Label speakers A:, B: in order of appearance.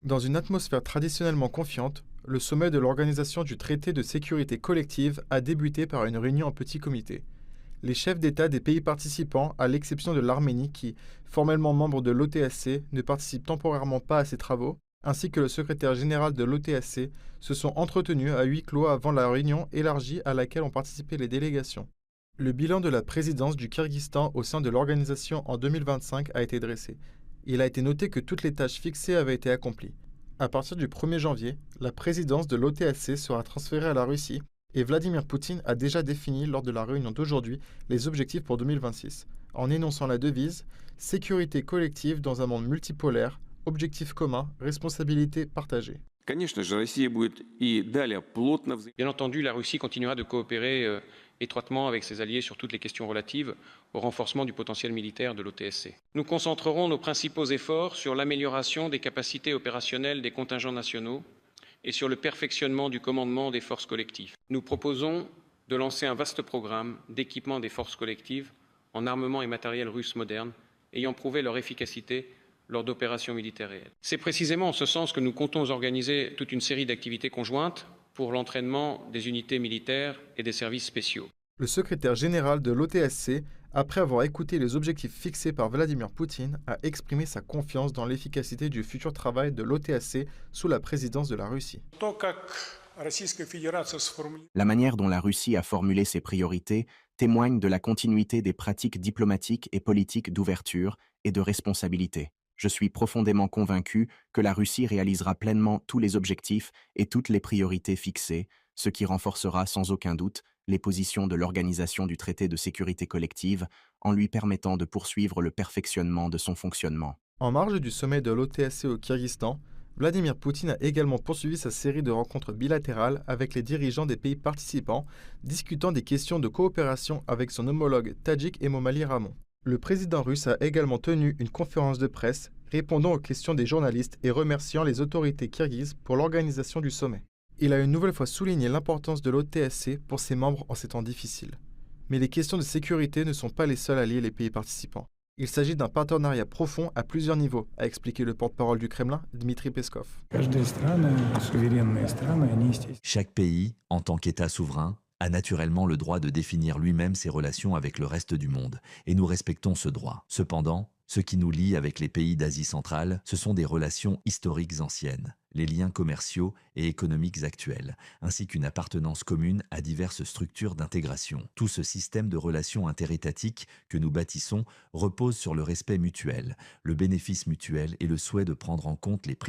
A: Dans une atmosphère traditionnellement confiante, le sommet de l'Organisation du traité de sécurité collective a débuté par une réunion en petit comité. Les chefs d'État des pays participants, à l'exception de l'Arménie qui, formellement membre de l'OTSC, ne participe temporairement pas à ces travaux, ainsi que le secrétaire général de l'OTSC, se sont entretenus à huis clos avant la réunion élargie à laquelle ont participé les délégations. Le bilan de la présidence du Kyrgyzstan au sein de l'organisation en 2025 a été dressé. Il a été noté que toutes les tâches fixées avaient été accomplies. À partir du 1er janvier, la présidence de l'OTSC sera transférée à la Russie et Vladimir Poutine a déjà défini lors de la réunion d'aujourd'hui les objectifs pour 2026, en énonçant la devise sécurité collective dans un monde multipolaire, objectifs communs, responsabilité partagée.
B: Конечно же, Россия будет и далее плотно
C: Bien entendu, la Russie continuera de coopérer étroitement avec ses alliés sur toutes les questions relatives au renforcement du potentiel militaire de l'OTSC. Nous concentrerons nos principaux efforts sur l'amélioration des capacités opérationnelles des contingents nationaux et sur le perfectionnement du commandement des forces collectives. Nous proposons de lancer un vaste programme d'équipement des forces collectives en armement et matériel russe moderne, ayant prouvé leur efficacité lors d'opérations militaires réelles. C'est précisément en ce sens que nous comptons organiser toute une série d'activités conjointes pour l'entraînement des unités militaires et des services spéciaux.
A: Le secrétaire général de l'OTSC, après avoir écouté les objectifs fixés par Vladimir Poutine, a exprimé sa confiance dans l'efficacité du futur travail de l'OTSC sous la présidence de la Russie.
D: La manière dont la Russie a formulé ses priorités témoigne de la continuité des pratiques diplomatiques et politiques d'ouverture et de responsabilité. Je suis profondément convaincu que la Russie réalisera pleinement tous les objectifs et toutes les priorités fixées, ce qui renforcera sans aucun doute les positions de l'Organisation du traité de sécurité collective en lui permettant de poursuivre le perfectionnement de son fonctionnement.
A: En marge du sommet de l'OTSC au Kyrgyzstan, Vladimir Poutine a également poursuivi sa série de rencontres bilatérales avec les dirigeants des pays participants, discutant des questions de coopération avec son homologue tadjik Emomali Rahmon. Le président russe a également tenu une conférence de presse répondant aux questions des journalistes et remerciant les autorités kirghizes pour l'organisation du sommet. Il a une nouvelle fois souligné l'importance de l'OTSC pour ses membres en ces temps difficiles. Mais les questions de sécurité ne sont pas les seules à lier les pays participants. Il s'agit d'un partenariat profond à plusieurs niveaux, a expliqué le porte-parole du Kremlin, Dmitry Peskov.
E: Chaque pays, en tant qu'État souverain, a naturellement le droit de définir lui-même ses relations avec le reste du monde, et nous respectons ce droit. Cependant, ce qui nous lie avec les pays d'Asie centrale, ce sont des relations historiques anciennes, les liens commerciaux et économiques actuels, ainsi qu'une appartenance commune à diverses structures d'intégration. Tout ce système de relations interétatiques que nous bâtissons repose sur le respect mutuel, le bénéfice mutuel et le souhait de prendre en compte les préoccupations